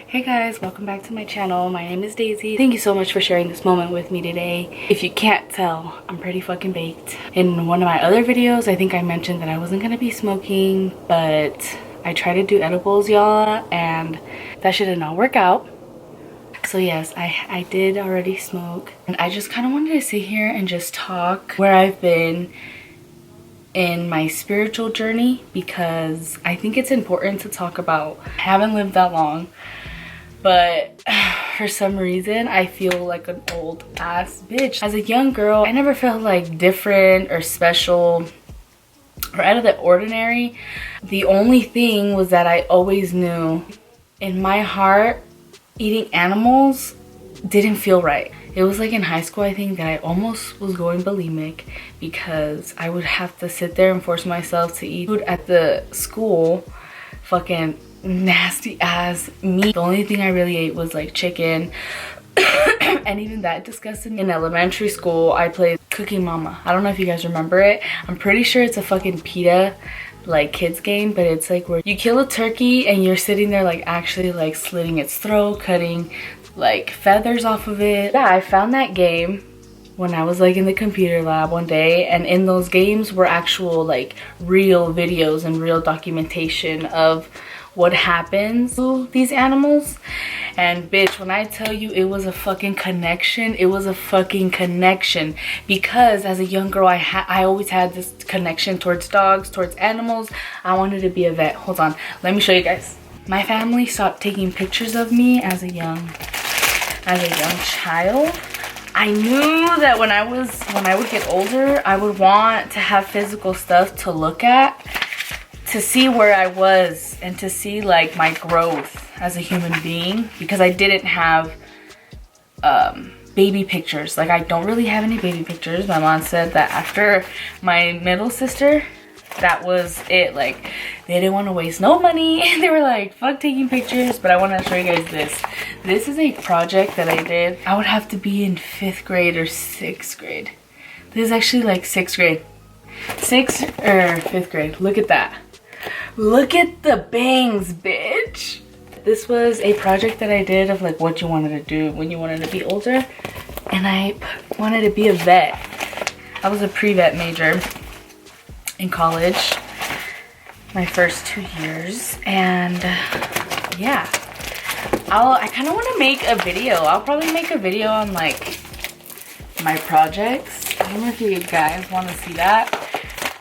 Hey guys, welcome back to my channel. My name is Daisy. Thank you so much for sharing this moment with me today. If you can't tell, I'm pretty fucking baked. In one of my other videos, I think I mentioned that I wasn't gonna be smoking, but I tried to do edibles, y'all, and that shit did not work out. So yes, I did already smoke, and I just kind of wanted to sit here and just talk where I've been in my spiritual journey, because I think it's important to talk about. I haven't lived that long, but for some reason I feel like an old ass bitch. As a young girl, I never felt like different or special or out of the ordinary. The only thing was that I always knew in my heart eating animals didn't feel right. It was like in high school, I think, that I almost was going bulimic because I would have to sit there and force myself to eat food at the school. Fucking nasty ass meat. The only thing I really ate was like chicken. And even that disgusted me. In elementary school, I played Cooking Mama. I don't know if you guys remember it. I'm pretty sure it's a fucking PETA like kids game, but it's like where you kill a turkey and you're sitting there like actually like slitting its throat, cutting like feathers off of it. Yeah, I found that game when I was like in the computer lab one day, and in those games were actual like real videos and real documentation of what happens to these animals. And bitch, when I tell you it was a fucking connection, it was a fucking connection, because as a young girl I always had this connection towards dogs, towards animals. I wanted to be a vet. Hold on, let me show you guys. My family stopped taking pictures of me as a young child. I knew that when I would get older, I would want to have physical stuff to look at, to see where I was and to see like my growth as a human being, because I didn't have baby pictures. Like, I don't really have any baby pictures. My mom said that after my middle sister, that was it. Like, they didn't want to waste no money. They were like, fuck taking pictures. But I want to show you guys this. This is a project that I did. I would have to be in 5th grade or 6th grade. This is actually like 6th grade. 6th or 5th grade. Look at that. Look at the bangs, bitch. This was a project that I did of like what you wanted to do when you wanted to be older. And I wanted to be a vet. I was a pre-vet major in college, my first 2 years. And yeah, I kind of want to make a video. I'll probably make a video on like my projects. I don't know if you guys want to see that.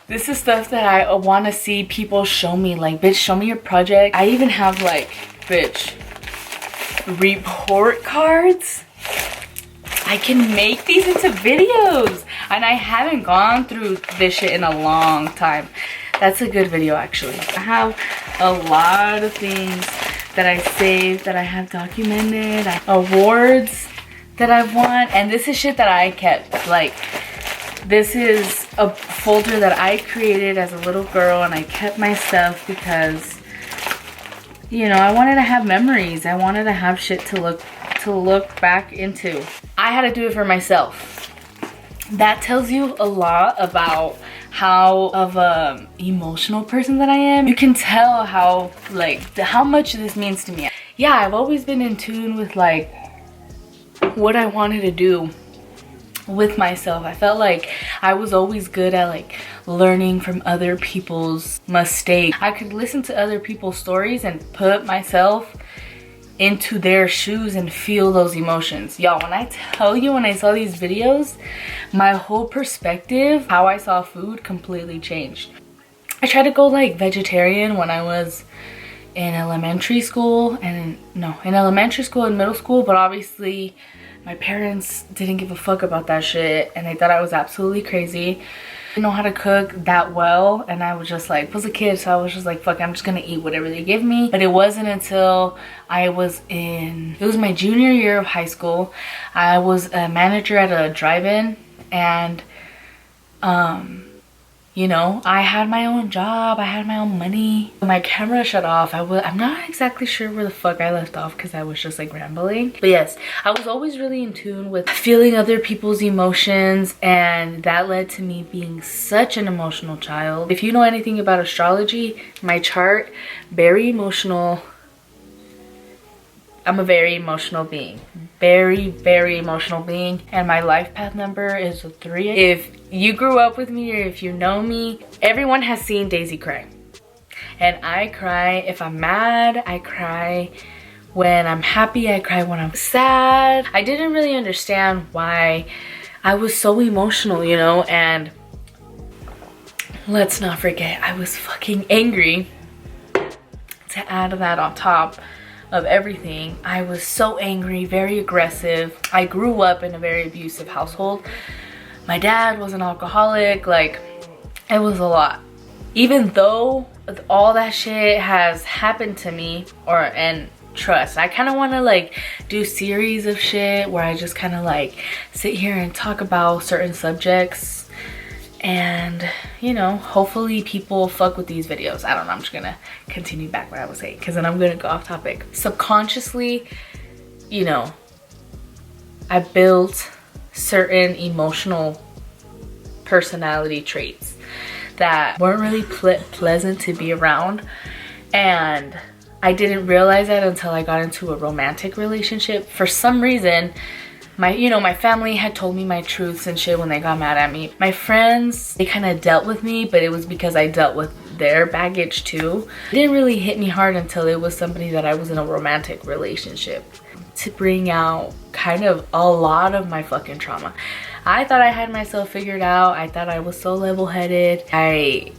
This is stuff that I want to see people show me. Like, bitch, show me your project. I even have like, bitch, report cards. I can make these into videos, and I haven't gone through this shit in a long time. That's a good video, actually. I have a lot of things that I saved, that I have documented, awards that I've won, and this is shit that I kept. Like, this is a folder that I created as a little girl, and I kept my stuff because, you know, I wanted to have memories. I wanted to have shit to look back into. I had to do it for myself. That tells you a lot about how of a emotional person that I am. You can tell how much this means to me. Yeah, I've always been in tune with like what I wanted to do with myself. I felt like I was always good at like learning from other people's mistakes. I could listen to other people's stories and put myself into their shoes and feel those emotions. Y'all, when I tell you, when I saw these videos, my whole perspective, how I saw food completely changed. I tried to go like vegetarian when I was in elementary school and middle school, but obviously my parents didn't give a fuck about that shit and they thought I was absolutely crazy. I didn't know how to cook that well, and I was just like, was a kid, so I was just like, fuck, I'm just gonna eat whatever they give me. But it wasn't until it was my junior year of high school. I was a manager at a drive-in, and you know, I had my own job, I had my own money. My camera shut off. I'm not exactly sure where the fuck I left off because I was just like rambling. But yes, I was always really in tune with feeling other people's emotions, and that led to me being such an emotional child. If you know anything about astrology, my chart, very emotional. I'm a very emotional being. Very, very emotional being. And my life path number is a 3. If you grew up with me or if you know me, everyone has seen Daisy cry. And I cry if I'm mad. I cry when I'm happy. I cry when I'm sad. I didn't really understand why I was so emotional, you know? And let's not forget, I was fucking angry. To add that on top of everything, I was so angry, very aggressive. I grew up in a very abusive household. My dad was an alcoholic. Like, it was a lot. Even though all that shit has happened to me, and trust, I kind of want to like do series of shit where I just kind of like sit here and talk about certain subjects, and you know, hopefully people fuck with these videos. I don't know, I'm just gonna continue back what I was saying because then I'm gonna go off topic. Subconsciously, you know, I built certain emotional personality traits that weren't really pleasant to be around, and I didn't realize that until I got into a romantic relationship. For some reason, my family had told me my truths and shit when they got mad at me. My friends, they kind of dealt with me, but it was because I dealt with their baggage too. It didn't really hit me hard until it was somebody that I was in a romantic relationship, to bring out kind of a lot of my fucking trauma. I thought I had myself figured out. I thought I was so level-headed. I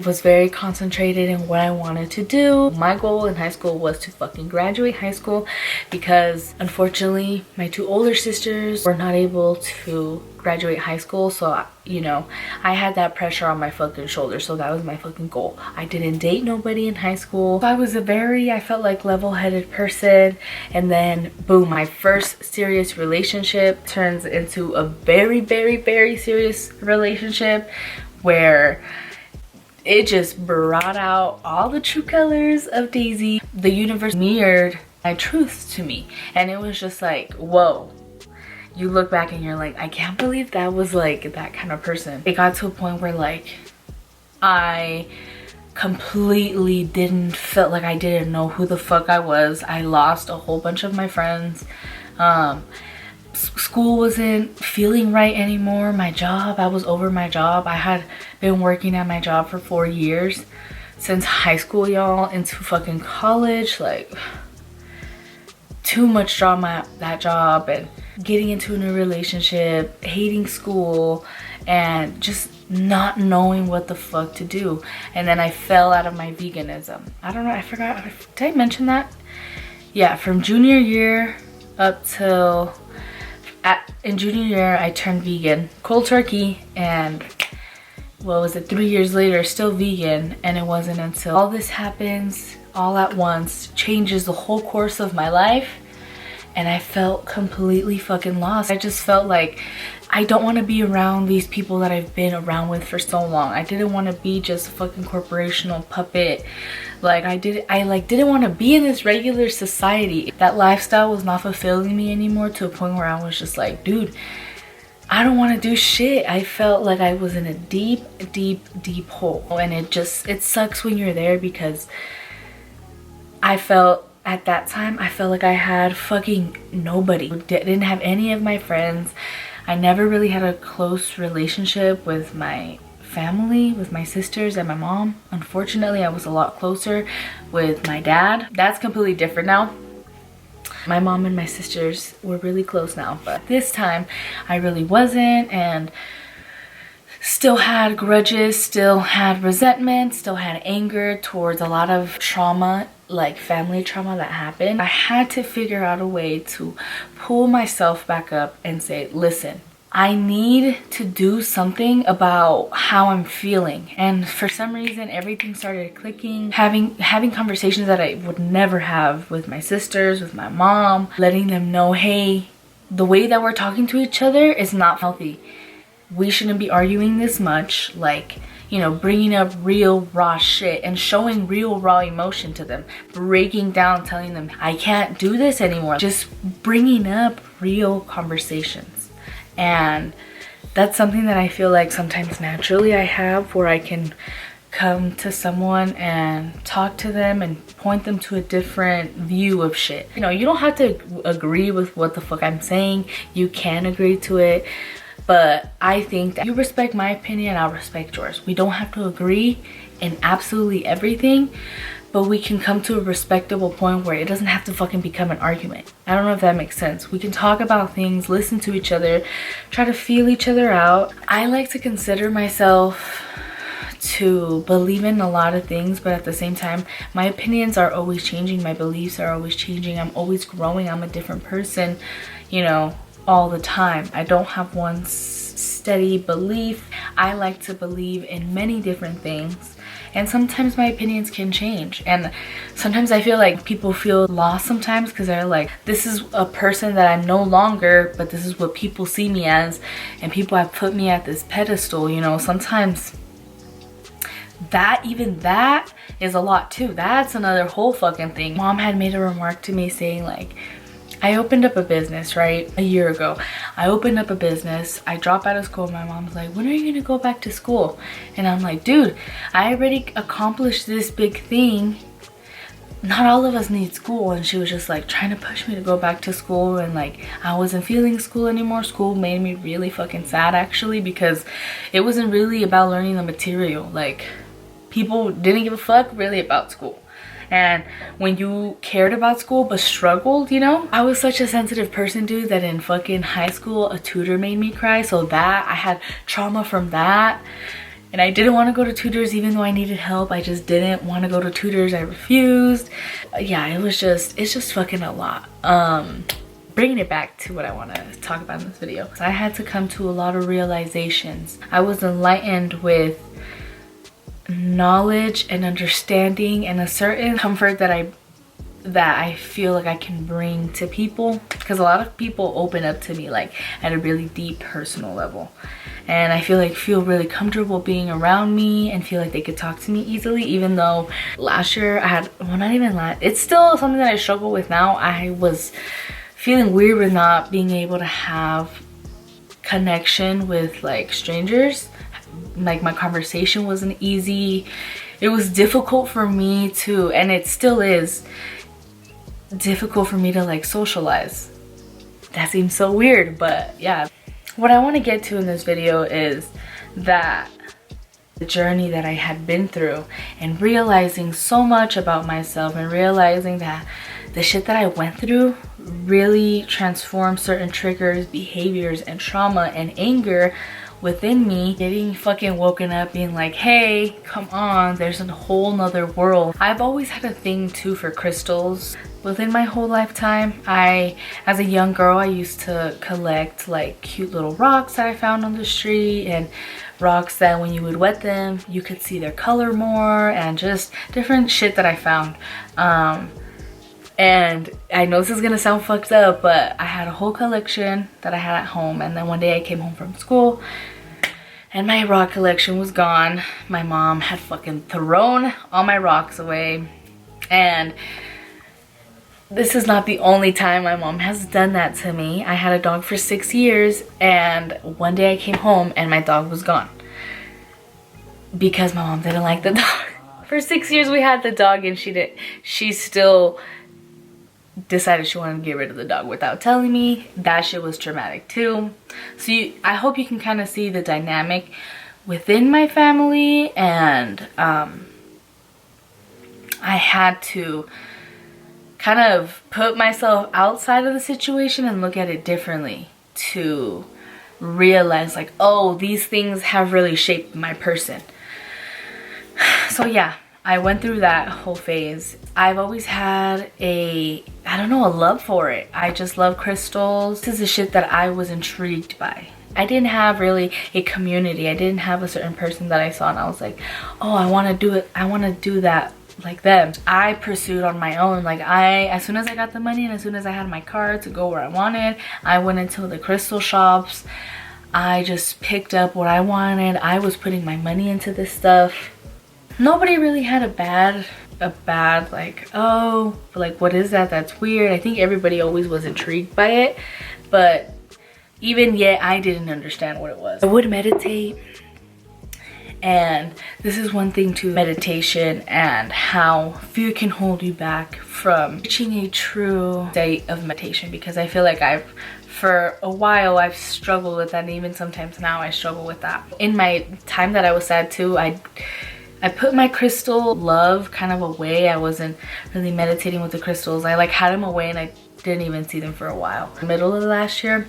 was very concentrated in what I wanted to do. My goal in high school was to fucking graduate high school, because unfortunately my 2 older sisters were not able to graduate high school. So you know, I had that pressure on my fucking shoulders, so that was my fucking goal. I didn't date nobody in high school. I was I felt like level-headed person, and then boom, my first serious relationship turns into a very, very, very serious relationship where it just brought out all the true colors of Daisy. The universe mirrored my truths to me, and it was just like, whoa. You look back and you're like, I can't believe that was like that kind of person. It got to a point where like I completely felt like I didn't know who the fuck I was. I lost a whole bunch of my friends. School wasn't feeling right anymore. My job, I was over my job. I had been working at my job for 4 years, since high school, y'all, into fucking college. Like, too much drama at that job, and getting into a new relationship, hating school, and just not knowing what the fuck to do. And then I fell out of my veganism. I don't know, I forgot, did I mention that? Yeah, from junior year up till in junior year I turned vegan, cold turkey, and what was it, 3 years later still vegan. And it wasn't until all this happens all at once, changes the whole course of my life, and I felt completely fucking lost. I just felt like I don't want to be around these people that I've been around with for so long. I didn't want to be just a fucking corporational puppet. Like, I didn't want to be in this regular society. That lifestyle was not fulfilling me anymore, to a point where I was just like, dude, I don't want to do shit. I felt like I was in a deep, deep, deep hole. And it sucks when you're there, because at that time, I felt like I had fucking nobody. Didn't have any of my friends. I never really had a close relationship with my family, with my sisters and my mom. Unfortunately, I was a lot closer with my dad. That's completely different now. My mom and my sisters were really close now, but this time I really wasn't, and still had grudges, still had resentment, still had anger towards a lot of trauma, like family trauma that happened. I had to figure out a way to pull myself back up and say, listen, I need to do something about how I'm feeling. And for some reason, everything started clicking. Having conversations that I would never have with my sisters, with my mom, letting them know, hey, the way that we're talking to each other is not healthy. We shouldn't be arguing this much. Like, you know, bringing up real raw shit and showing real raw emotion to them. Breaking down, telling them, I can't do this anymore. Just bringing up real conversations. And that's something that I feel like sometimes naturally I have, where I can come to someone and talk to them and point them to a different view of shit. You know, you don't have to agree with what the fuck I'm saying. You can agree to it. But I think that you respect my opinion, I'll respect yours. We don't have to agree in absolutely everything, but we can come to a respectable point where it doesn't have to fucking become an argument. I don't know if that makes sense. We can talk about things, listen to each other, try to feel each other out. I like to consider myself to believe in a lot of things, but at the same time, my opinions are always changing. My beliefs are always changing. I'm always growing. I'm a different person, you know, all the time. I don't have one steady belief. I like to believe in many different things. And sometimes my opinions can change, and sometimes I feel like people feel lost sometimes because they're like, this is a person that I'm no longer, but this is what people see me as, and people have put me at this pedestal. You know, sometimes that, even that is a lot too. That's another whole fucking thing. Mom had made a remark to me saying like, I opened up a business, right? A year ago. I opened up a business. I dropped out of school. My mom's like, when are you gonna go back to school? And I'm like, dude, I already accomplished this big thing. Not all of us need school. And she was just like trying to push me to go back to school. And like, I wasn't feeling school anymore. School made me really fucking sad actually, because it wasn't really about learning the material. Like, people didn't give a fuck really about school. And when you cared about school but struggled, you know, I was such a sensitive person, dude, that in fucking high school a tutor made me cry. So that, I had trauma from that, and I didn't want to go to tutors even though I needed help. I just didn't want to go to tutors. I refused. Yeah, it's just fucking a lot. Bringing it back to what I want to talk about in this video, I had to come to a lot of realizations. I was enlightened with knowledge and understanding and a certain comfort that I feel like I can bring to people, because a lot of people open up to me like at a really deep personal level, and I feel really comfortable being around me and feel like they could talk to me easily. Even though last year I had, well, not even last, it's still something that I struggle with now. I was feeling weird with not being able to have connection with like strangers. Like, my conversation wasn't easy. It was difficult for me to, and it still is difficult for me to like socialize. That seems so weird, but yeah. What I want to get to in this video is that the journey that I had been through, and realizing so much about myself, and realizing that the shit that I went through really transformed certain triggers, behaviors, and trauma and anger within me. Getting fucking woken up being like, hey, come on, there's a whole nother world. I've always had a thing too for crystals. Within my whole lifetime, as a young girl, I used to collect like cute little rocks that I found on the street, and rocks that when you would wet them you could see their color more, and just different shit that I found. And I know this is gonna sound fucked up, but I had a whole collection that I had at home, and then one day I came home from school and my rock collection was gone. My mom had fucking thrown all my rocks away, and this is not the only time my mom has done that to me. I had a dog for 6 years, and one day I came home and my dog was gone because my mom didn't like the dog. For 6 years we had the dog, and she still decided she wanted to get rid of the dog without telling me. That shit was traumatic too. So I hope you can kind of see the dynamic within my family, and I had to kind of put myself outside of the situation and look at it differently, to realize like, oh, these things have really shaped my person. So yeah, I went through that whole phase. I've always had a love for it. I just love crystals. This is the shit that I was intrigued by. I didn't have really a community. I didn't have a certain person that I saw and I was like, oh, I want to do it. I want to do that like them. I pursued on my own. Like as soon as I got the money and as soon as I had my card to go where I wanted, I went into the crystal shops. I just picked up what I wanted. I was putting my money into this stuff. Nobody really had a bad like, oh, like what is that? That's weird. I think everybody always was intrigued by it, but even yet I didn't understand what it was. I would meditate, and this is one thing to meditation and how fear can hold you back from reaching a true state of meditation, because I feel like for a while I've struggled with that, and even sometimes now I struggle with that. In my time that I was sad too, I put my crystal love kind of away. I wasn't really meditating with the crystals. I like had them away and I didn't even see them for a while. Middle of last year,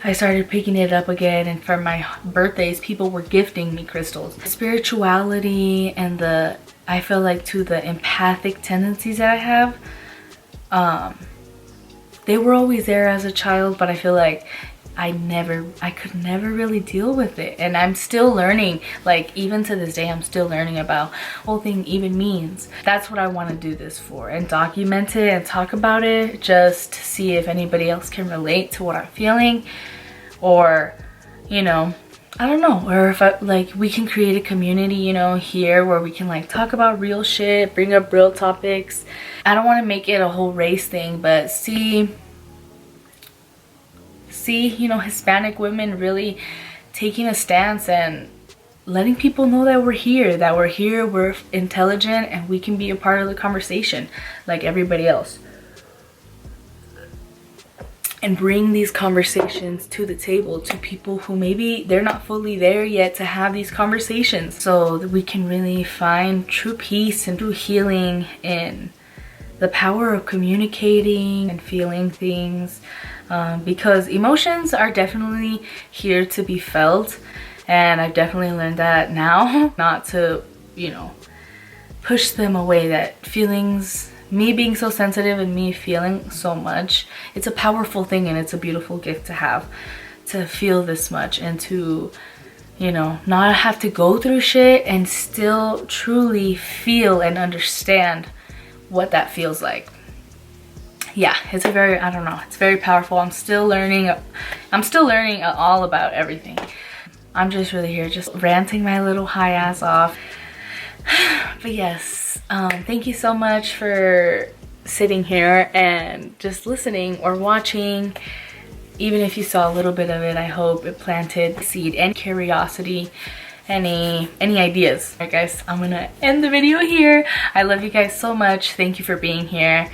I started picking it up again, and for my birthdays, people were gifting me crystals. Spirituality and I feel like too, the empathic tendencies that I have, they were always there as a child, but I feel like I could never really deal with it. And I'm still learning, like even to this day, I'm still learning about what the whole thing even means. That's what I want to do this for, and document it and talk about it, just to see if anybody else can relate to what I'm feeling, or, you know, I don't know, or if we can create a community, you know, here where we can like talk about real shit, bring up real topics. I don't want to make it a whole race thing, but see, you know, Hispanic women really taking a stance and letting people know that we're here, we're intelligent, and we can be a part of the conversation like everybody else. And bring these conversations to the table to people who maybe they're not fully there yet to have these conversations, so that we can really find true peace and true healing in the power of communicating and feeling things. Because emotions are definitely here to be felt, and I've definitely learned that now, not to, you know, push them away. That feelings, me being so sensitive and me feeling so much, it's a powerful thing, and it's a beautiful gift to have, to feel this much and to, you know, not have to go through shit and still truly feel and understand what that feels like. Yeah, it's a very, I don't know, it's very powerful. I'm still learning all about everything. I'm just really here just ranting my little high ass off. But yes, thank you so much for sitting here and just listening or watching. Even if you saw a little bit of it, I hope it planted seed and curiosity, any ideas. Alright guys, I'm gonna end the video here. I love you guys so much. Thank you for being here.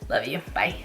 Love you. Bye.